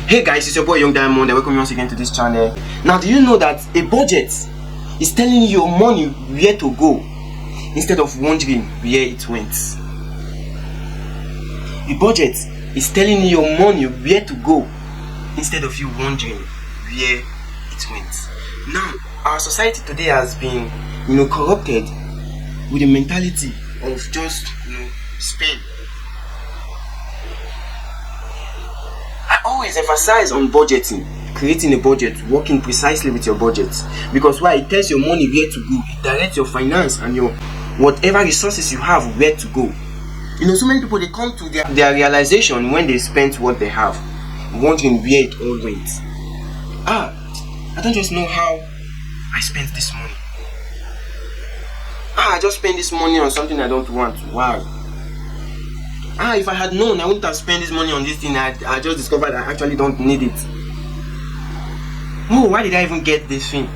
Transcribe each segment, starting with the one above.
Hey guys, it's your boy Young Diamond and welcome once again to this channel. Now, do you know that a budget is telling you your money where to go instead of wondering where it went? A budget is telling you your money where to go instead of you wondering where it went. Now, our society today has been, corrupted with the mentality of just, spend. I always emphasize on budgeting, creating a budget, working precisely with your budget. Because why? It tells your money where to go. It directs your finance and your whatever resources you have where to go. So many people, they come to their realization when they spent what they have, wondering where it all went. I don't just know how I spent this money. I just spent this money on something I don't want. Wow. If I had known, I wouldn't have spent this money on this thing. I just discovered I actually don't need it. Oh, why did I even get this thing?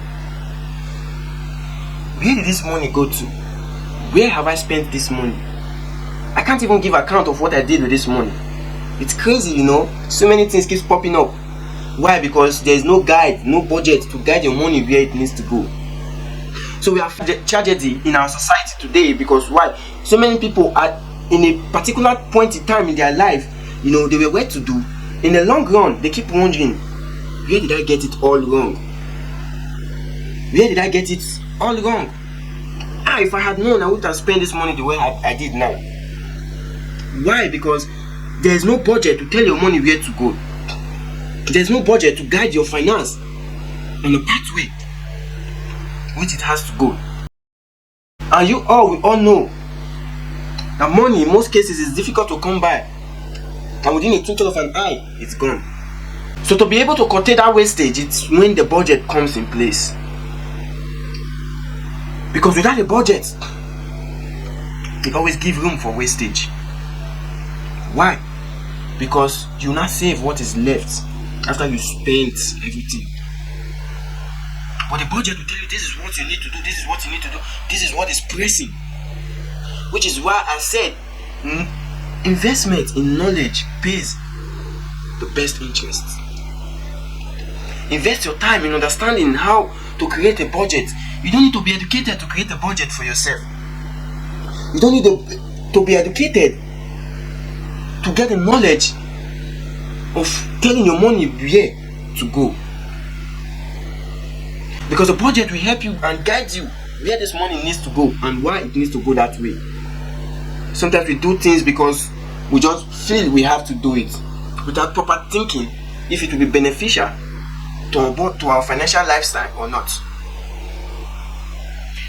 Where did this money go to? Where have I spent this money? I can't even give account of what I did with this money. It's crazy, so many things keep popping up. Why? Because there is no guide, no budget to guide your money where it needs to go. So we have tragedy in our society today because why? So many people are in a particular point in time in their life, they were where to do. In the long run, they keep wondering, where did I get it all wrong? Where did I get it all wrong? If I had known, I wouldn't have spent this money the way I did now. Why? Because there's no budget to tell your money where to go. There's no budget to guide your finance on the pathway which it has to go. And we all know that money in most cases is difficult to come by, and within a twinkle of an eye, it's gone. So to be able to curtail that wastage, it's when the budget comes in place. Because without a budget, it always gives room for wastage. Why? Because you not save what is left after you spent everything. But the budget will tell you this is what you need to do, this is what you need to do, this is what is pressing. Which is why I said investment in knowledge pays the best interest. Invest your time in understanding how to create a budget. You don't need to be educated to create a budget for yourself. You don't need to be educated to get the knowledge of telling your money where to go. Because the budget will help you and guide you where this money needs to go and why it needs to go that way. Sometimes we do things because we just feel we have to do it without proper thinking if it will be beneficial to our financial lifestyle or not.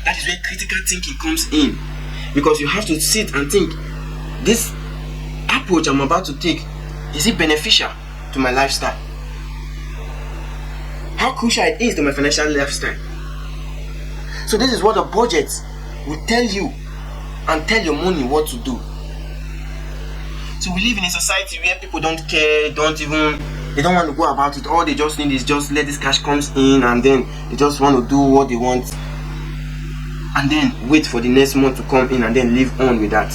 That is where critical thinking comes in, because you have to sit and think, this approach I'm about to take, is it beneficial to my lifestyle? How crucial it is to my financial lifestyle? So this is what a budget will tell you and tell your money what to do. So we live in a society where people don't care, they don't want to go about it. All they just need is just let this cash comes in, and then they just want to do what they want and then wait for the next month to come in and then live on with that.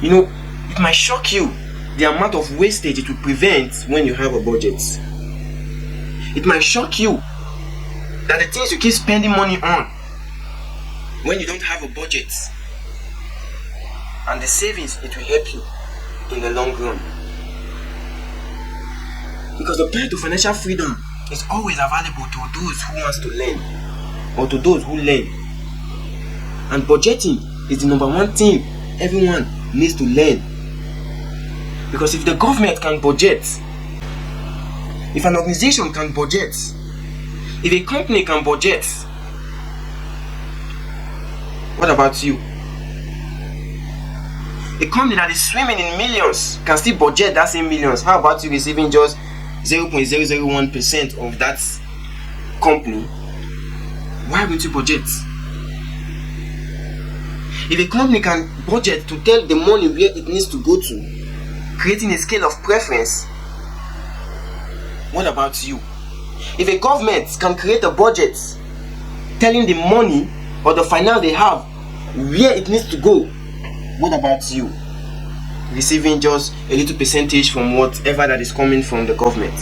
It might shock you the amount of wastage it will prevent when you have a budget. It might shock you that the things you keep spending money on when you don't have a budget, and the savings, it will help you in the long run. Because the path to financial freedom is always available to those who wants to learn or to those who learn. And budgeting is the number one thing everyone needs to learn. Because if the government can budget, if an organization can budget, if a company can budget, what about you? A company that is swimming in millions can still budget that same millions. How about you receiving just 0.001% of that company? Why won't you budget? If a company can budget to tell the money where it needs to go to, creating a scale of preference, what about you? If a government can create a budget telling the money or the finance they have where it needs to go, what about you? receiving just a little percentage from whatever that is coming from the government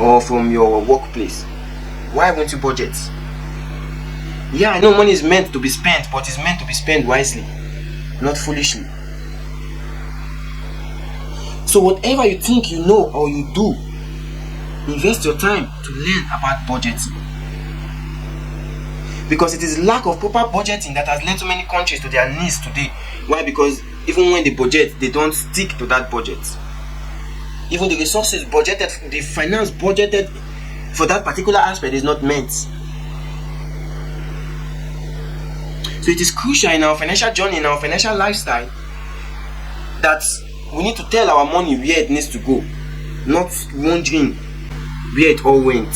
or from your workplace? Why won't you budget? Yeah, I know money is meant to be spent, but it's meant to be spent wisely, not foolishly. So whatever you think you know or you do, invest your time to learn about budgeting. Because it is lack of proper budgeting that has led so many countries to their knees today. Why? Because even when they budget, they don't stick to that budget. Even the resources budgeted, the finance budgeted for that particular aspect is not met. So it is crucial in our financial journey, in our financial lifestyle, that we need to tell our money where it needs to go, not wondering where it all went.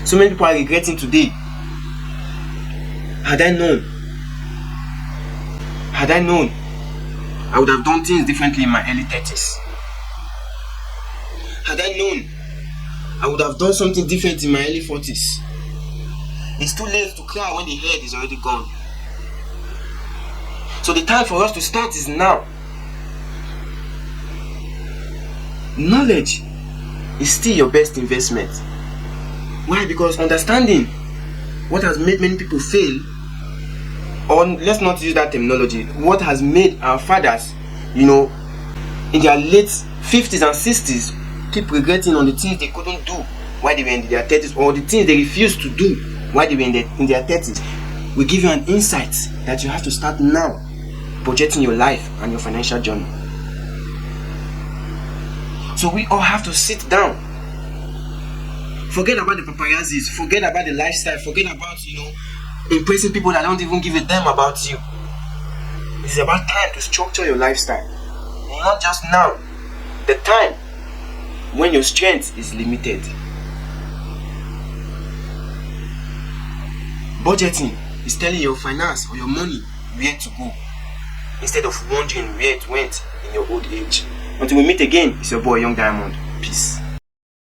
So many people are regretting today. Had I known, I would have done things differently in my early 30s. Had I known, I would have done something different in my early 40s. It's too late to cry when the head is already gone. So the time for us to start is now. Knowledge is still your best investment. Why? Because understanding what has made many people fail, or let's not use that terminology, what has made our fathers, in their late 50s and 60s, keep regretting on the things they couldn't do while they were in their 30s, or the things they refused to do while they were in their 30s. We give you an insight that you have to start now budgeting your life and your financial journey. So we all have to sit down. Forget about the paparazzis, forget about the lifestyle, forget about, impressing people that don't even give a damn about you. It's about time to structure your lifestyle. Not just now, the time when your strength is limited. Budgeting is telling your finance or your money where to go, instead of wondering where it went in your old age. Until we meet again, it's your boy Young Diamond.